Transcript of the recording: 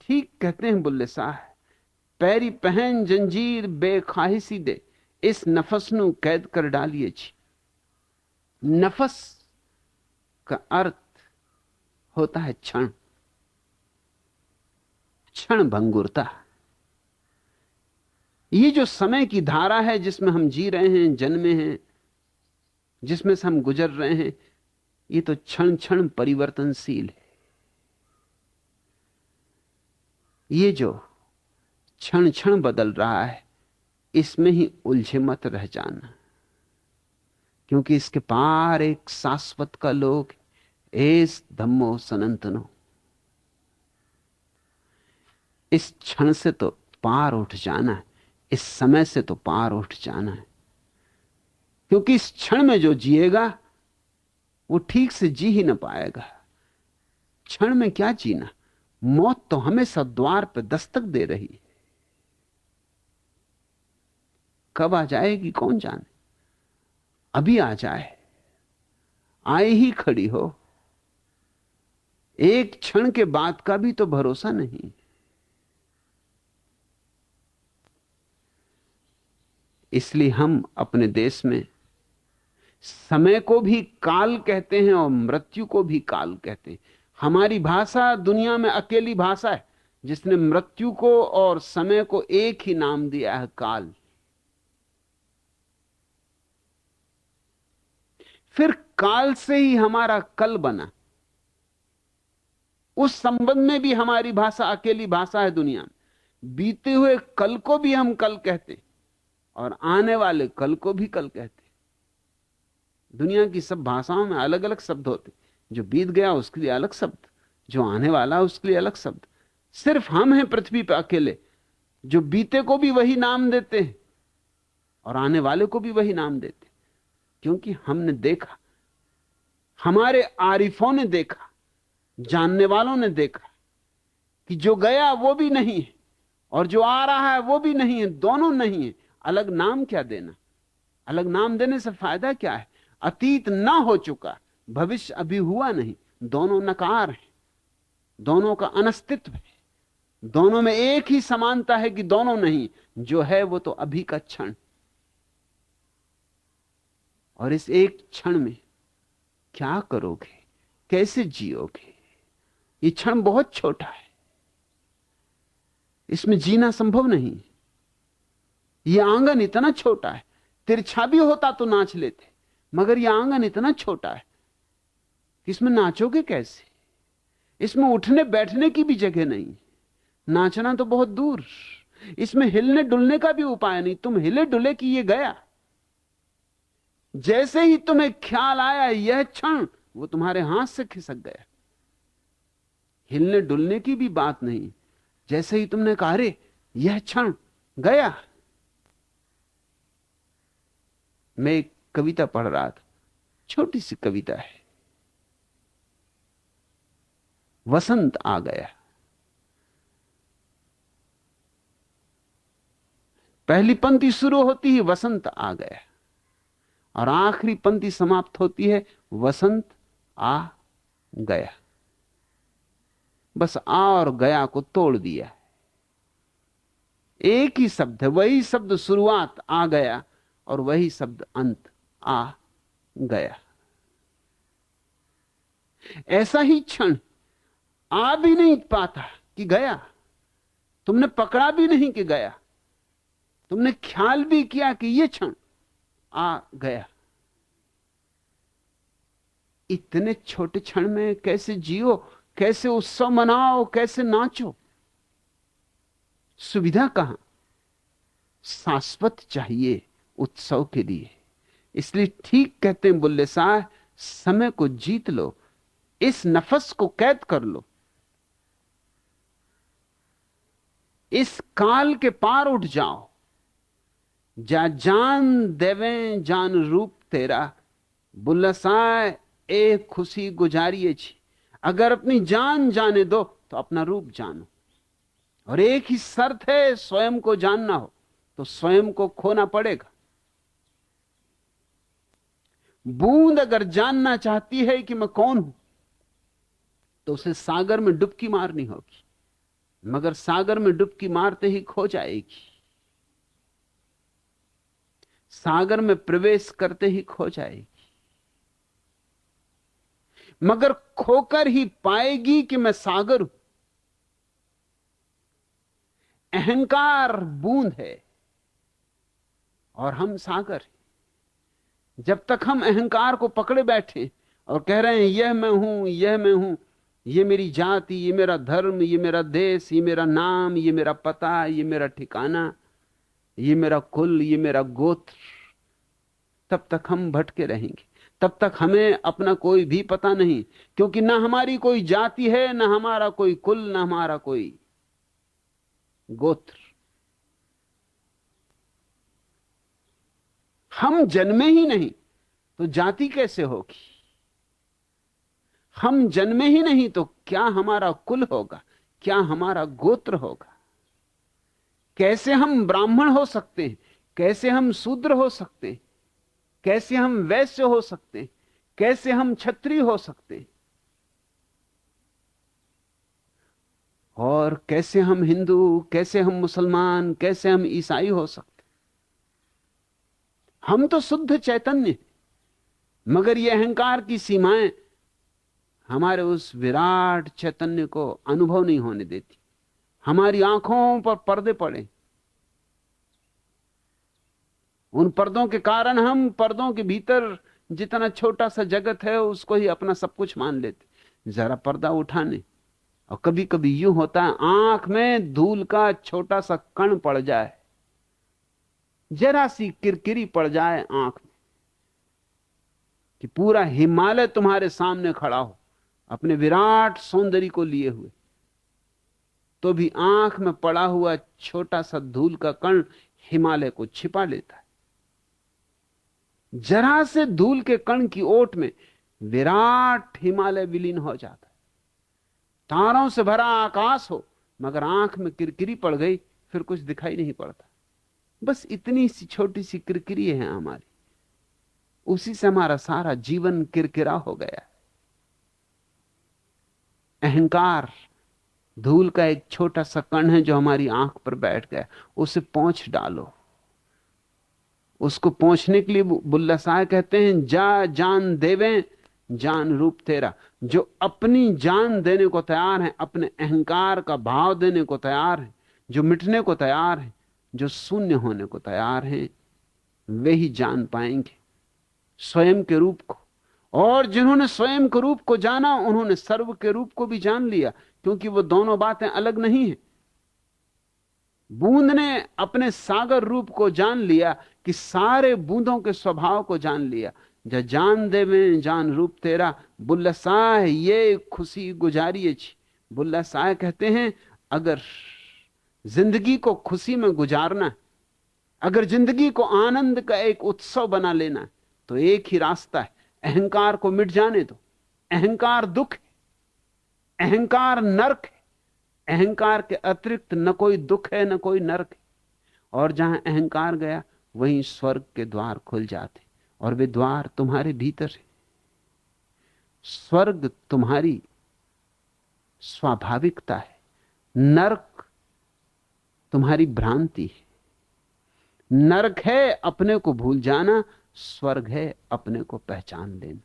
ठीक कहते हैं बुल्ले साहब, पैरी पहन जंजीर बेखाहिसी दे, इस नफस नु कैद कर डालिए छी। नफस का अर्थ होता है क्षण, क्षण भंगुरता। ये जो समय की धारा है जिसमें हम जी रहे हैं, जन्मे हैं, जिसमें से हम गुजर रहे हैं, ये तो क्षण क्षण परिवर्तनशील है। ये जो क्षण क्षण बदल रहा है, इसमें ही उलझे मत रह जाना, क्योंकि इसके पार एक शाश्वत का लोक, एस धम्मो सनातनो। इस क्षण से तो पार उठ जाना है, इस समय से तो पार उठ जाना है, क्योंकि इस क्षण में जो जिएगा वो ठीक से जी ही ना पाएगा। क्षण में क्या जीना, मौत तो हमेशा द्वार पर दस्तक दे रही है। कब आ जाएगी कौन जाने, अभी आ जाए, आए ही खड़ी हो। एक क्षण के बाद का भी तो भरोसा नहीं। इसलिए हम अपने देश में समय को भी काल कहते हैं और मृत्यु को भी काल कहते हैं। हमारी भाषा दुनिया में अकेली भाषा है जिसने मृत्यु को और समय को एक ही नाम दिया है, काल। फिर काल से ही हमारा कल बना। उस संबंध में भी हमारी भाषा अकेली भाषा है दुनिया में। बीते हुए कल को भी हम कल कहते और आने वाले कल को भी कल कहते। दुनिया की सब भाषाओं में अलग अलग शब्द होते, जो बीत गया उसके लिए अलग शब्द, जो आने वाला उसके लिए अलग शब्द। सिर्फ हम हैं पृथ्वी पर अकेले जो बीते को भी वही नाम देते हैं और आने वाले को भी वही नाम देते, क्योंकि हमने देखा, हमारे आरिफों ने देखा, जानने वालों ने देखा कि जो गया वो भी नहीं है और जो आ रहा है वो भी नहीं है, दोनों नहीं है। अलग नाम क्या देना, अलग नाम देने से फायदा क्या है? अतीत ना हो चुका, भविष्य अभी हुआ नहीं, दोनों नकार हैं, दोनों का अनस्तित्व है, दोनों में एक ही समानता है कि दोनों नहीं, जो है वो तो अभी का क्षण। और इस एक क्षण में क्या करोगे, कैसे जियोगे? ये क्षण बहुत छोटा है, इसमें जीना संभव नहीं। यह आंगन इतना छोटा है, तिरछा भी होता तो नाच लेते, मगर यह आंगन इतना छोटा है कि इसमें नाचोगे कैसे? इसमें उठने बैठने की भी जगह नहीं, नाचना तो बहुत दूर। इसमें हिलने डुलने का भी उपाय नहीं, तुम हिले डुले कि ये गया। जैसे ही तुम्हें ख्याल आया यह क्षण, वो तुम्हारे हाथ से खिसक गया। हिलने डुलने की भी बात नहीं, जैसे ही तुमने कहा अरे यह क्षण गया। मैं एक कविता पढ़ रहा था, छोटी सी कविता है। वसंत आ गया, पहली पंक्ति शुरू होती है वसंत आ गया और आखिरी पंक्ति समाप्त होती है वसंत आ गया। बस आ और गया को तोड़ दिया, एक ही शब्द है, वही शब्द शुरुआत आ गया और वही शब्द अंत आ गया। ऐसा ही क्षण आ भी नहीं पाता कि गया, तुमने पकड़ा भी नहीं कि गया, तुमने ख्याल भी किया कि यह क्षण आ गया। इतने छोटे क्षण में कैसे जियो, कैसे उत्सव मनाओ, कैसे नाचो? सुविधा कहां? शाश्वत चाहिए उत्सव के लिए। इसलिए ठीक कहते हैं बुल्ले साहब, समय को जीत लो, इस नफस को कैद कर लो, इस काल के पार उठ जाओ। जा जान देवें जान रूप तेरा, बुल्ला साहब ए खुशी गुजारिए छी। अगर अपनी जान जाने दो तो अपना रूप जानो, और एक ही शर्त है, स्वयं को जानना हो तो स्वयं को खोना पड़ेगा। बूंद अगर जानना चाहती है कि मैं कौन हूं तो उसे सागर में डुबकी मारनी होगी। मगर सागर में डुबकी मारते ही खो जाएगी, सागर में प्रवेश करते ही खो जाएगी, मगर खोकर ही पाएगी कि मैं सागर हूं। अहंकार बूंद है और हम सागर हैं। जब तक हम अहंकार को पकड़े बैठे और कह रहे हैं यह मैं हूं, यह मैं हूं, ये मेरी जाति, ये मेरा धर्म, ये मेरा देश, ये मेरा नाम, ये मेरा पता, ये मेरा ठिकाना, ये मेरा कुल, ये मेरा गोत्र, तब तक हम भटके रहेंगे। तब तक हमें अपना कोई भी पता नहीं, क्योंकि ना हमारी कोई जाति है, ना हमारा कोई कुल, ना हमारा कोई गोत्र। हम जन्मे ही नहीं तो जाति कैसे होगी? हम जन्मे ही नहीं तो क्या हमारा कुल होगा, क्या हमारा गोत्र होगा? कैसे हम ब्राह्मण हो सकते हैं, कैसे हम शूद्र हो सकते हैं, कैसे हम वैश्य हो सकते हैं, कैसे हम क्षत्रिय हो सकते हैं, और कैसे हम हिंदू, कैसे हम मुसलमान, कैसे हम ईसाई हो सकते? हम तो शुद्ध चैतन्य हैं, मगर ये अहंकार की सीमाएं हमारे उस विराट चैतन्य को अनुभव नहीं होने देती। हमारी आंखों पर पर्दे पड़े, उन पर्दों के कारण हम पर्दों के भीतर जितना छोटा सा जगत है उसको ही अपना सब कुछ मान लेते। जरा पर्दा उठाने, और कभी कभी यूं होता है आंख में धूल का छोटा सा कण पड़ जाए, जरा सी किरकिरी पड़ जाए आंख में, कि पूरा हिमालय तुम्हारे सामने खड़ा हो अपने विराट सौंदर्य को लिए हुए, तो भी आंख में पड़ा हुआ छोटा सा धूल का कण हिमालय को छिपा लेता है। जरा से धूल के कण की ओट में विराट हिमालय विलीन हो जाता है। तारों से भरा आकाश हो, मगर आंख में किरकिरी पड़ गई, फिर कुछ दिखाई नहीं पड़ता। बस इतनी सी छोटी सी किरकिरी है हमारी, उसी से हमारा सारा जीवन किरकिरा हो गया है। अहंकार धूल का एक छोटा सा कण है जो हमारी आंख पर बैठ गया, उसे पोंछ डालो। उसको पोंछने के लिए बुल्ला शाह कहते हैं, जा जान देवें जान रूप तेरा। जो अपनी जान देने को तैयार है, अपने अहंकार का भाव देने को तैयार है, जो मिटने को तैयार है, जो शून्य होने को तैयार हैं, वे ही जान पाएंगे स्वयं के रूप को। और जिन्होंने स्वयं के रूप को जाना, उन्होंने सर्व के रूप को भी जान लिया, क्योंकि वो दोनों बातें अलग नहीं है। बूंद ने अपने सागर रूप को जान लिया कि सारे बूंदों के स्वभाव को जान लिया। जा जान दे में जान रूप तेरा, बुल्ला शाह ये खुशी गुजारिए छी। बुल्ला शाह कहते हैं, अगर जिंदगी को खुशी में गुजारना है, अगर जिंदगी को आनंद का एक उत्सव बना लेना है, तो एक ही रास्ता है, अहंकार को मिट जाने दो। अहंकार दुख है, अहंकार नरक है, अहंकार के अतिरिक्त न कोई दुख है न कोई नरक है। और जहां अहंकार गया वहीं स्वर्ग के द्वार खुल जाते, और वे द्वार तुम्हारे भीतर है। स्वर्ग तुम्हारी स्वाभाविकता है, नरक तुम्हारी भ्रांति है। नरक है अपने को भूल जाना, स्वर्ग है अपने को पहचान लेना।